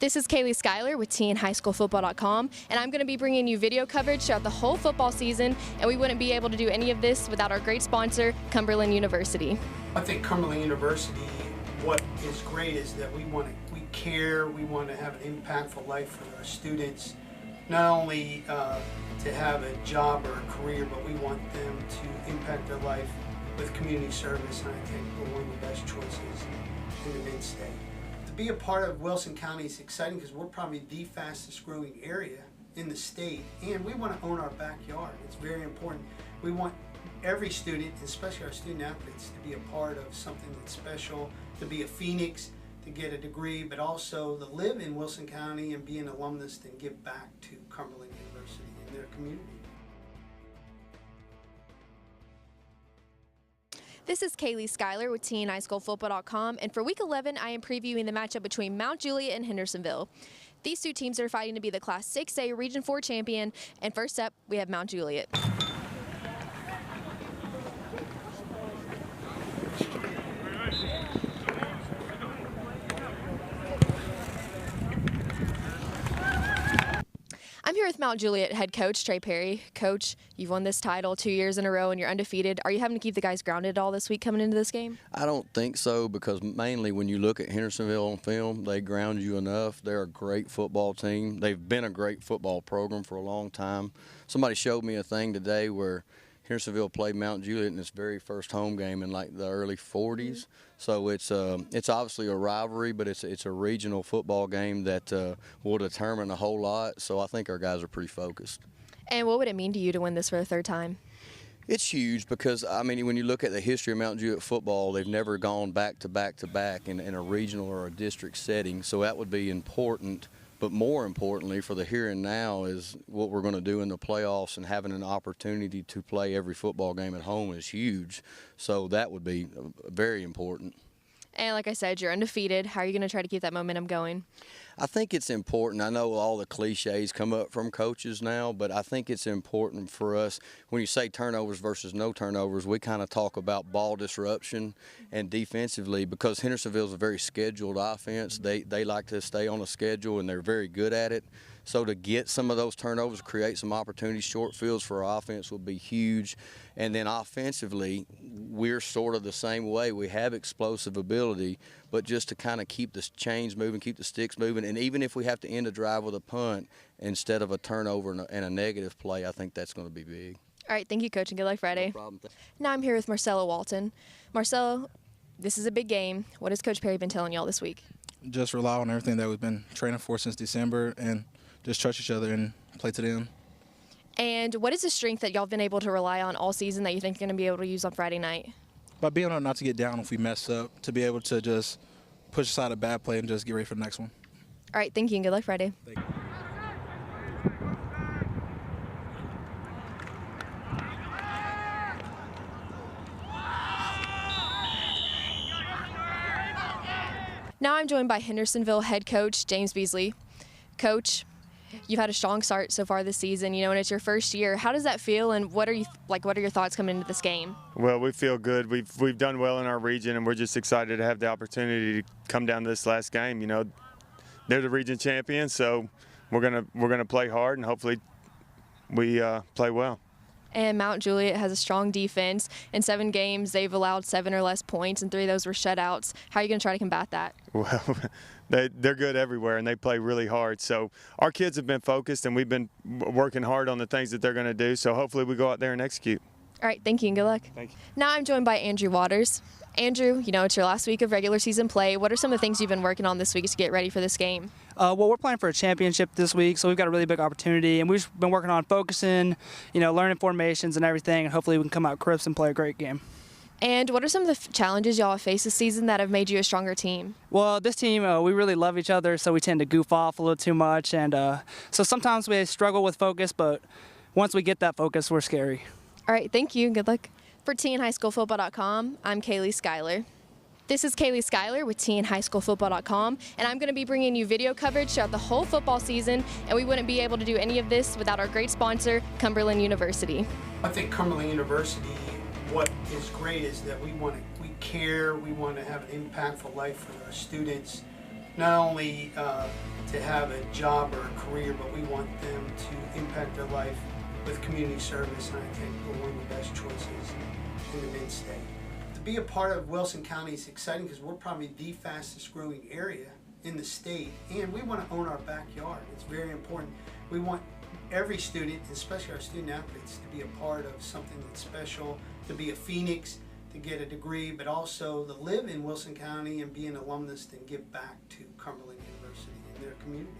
This is Kaylee Schuyler with teenhighschoolfootball.com, and I'm going to be bringing you video coverage throughout the whole football season, and we wouldn't be able to do any of this without our great sponsor, Cumberland University. I think Cumberland University, what is great is that we care, we want to have an impactful life for our students, not only to have a job or a career, but we want them to impact their life with community service, and I think we're one of the best choices in the mid-state. To be a part of Wilson County is exciting because we're probably the fastest growing area in the state, and we want to own our backyard. It's very important. We want every student, especially our student athletes, to be a part of something that's special, to be a Phoenix, to get a degree, but also to live in Wilson County and be an alumnus and give back to Cumberland University and their community. This is Kaylee Schuyler with teenhighschoolfootball.com, and for Week 11, I am previewing the matchup between Mount Juliet and Hendersonville. These two teams are fighting to be the Class 6A Region 4 champion, and first up, we have Mount Juliet. I'm here with Mount Juliet head coach Trey Perry. Coach, you've won this title 2 years in a row and you're undefeated. Are you having to keep the guys grounded all this week coming into this game? I don't think so, because mainly when you look at Hendersonville on film, they ground you enough. They're a great football team. They've been a great football program for a long time. Somebody showed me a thing today where Hendersonville played Mount Juliet in its very first home game in like the early 40s. So it's obviously a rivalry, but it's a regional football game that will determine a whole lot. So I think our guys are pretty focused. And what would it mean to you to win this for the third time? It's huge because, I mean, when you look at the history of Mount Juliet football, they've never gone back to back to back in a regional or a district setting. So that would be important. But more importantly, for the here and now, is what we're going to do in the playoffs, and having an opportunity to play every football game at home is huge. So that would be very important. And like I said, you're undefeated. How are you going to try to keep that momentum going? I think it's important. I know all the cliches come up from coaches now, but I think it's important for us. When you say turnovers versus no turnovers, we kind of talk about ball disruption and defensively, because Hendersonville is a very scheduled offense. They like to stay on a schedule, and they're very good at it. So to get some of those turnovers, create some opportunities, short fields for our offense would be huge. And then offensively, we're sort of the same way. We have explosive ability, but just to kind of keep the chains moving, keep the sticks moving, and even if we have to end a drive with a punt instead of a turnover and a negative play, I think that's going to be big. All right, thank you, Coach, and good luck Friday. No problem. Now I'm here with Marcello Walton. Marcello, this is a big game. What has Coach Perry been telling y'all this week? Just rely on everything that we've been training for since December, and just trust each other and play to the end. And what is the strength that y'all have been able to rely on all season that you think you're going to be able to use on Friday night? By being able not to get down if we mess up, to be able to just push aside a bad play and just get ready for the next one. All right, thank you, and good luck Friday. Thank you. Now I'm joined by Hendersonville head coach James Beasley. Coach, you've had a strong start so far this season, and it's your first year. How does that feel, and what are your thoughts coming into this game? Well, we feel good. We've done well in our region, and we're just excited to have the opportunity to come down to this last game. You know, they're the region champions, so we're gonna play hard, and hopefully we play well. And Mount Juliet has a strong defense. In 7 games, they've allowed 7 or less points, and 3 of those were shutouts. How are you going to try to combat that? Well, they're good everywhere, and they play really hard. So our kids have been focused, and we've been working hard on the things that they're going to do. So hopefully we go out there and execute. All right, thank you, and good luck. Thank you. Now I'm joined by Andrew Waters. Andrew, it's your last week of regular season play. What are some of the things you've been working on this week to get ready for this game? Well, we're playing for a championship this week, so we've got a really big opportunity, and we've been working on focusing, learning formations and everything, and hopefully we can come out crisp and play a great game. And what are some of the challenges y'all have faced this season that have made you a stronger team? Well, this team, we really love each other, so we tend to goof off a little too much, and so sometimes we struggle with focus, but once we get that focus, we're scary. All right, thank you, and good luck. For teenhighschoolfootball.com, I'm Kaylee Schuyler. This is Kaylee Schuyler with teenhighschoolfootball.com, and I'm going to be bringing you video coverage throughout the whole football season, and we wouldn't be able to do any of this without our great sponsor, Cumberland University. I think Cumberland University, what is great is that we care, we want to have an impactful life for our students, not only to have a job or a career, but we want them to impact their life with community service, and I think we're one of the best choices in the mid-state. To be a part of Wilson County is exciting because we're probably the fastest growing area in the state, and we want to own our backyard. It's very important. We want every student, especially our student athletes, to be a part of something that's special, to be a Phoenix, to get a degree, but also to live in Wilson County and be an alumnus and give back to Cumberland University and their community.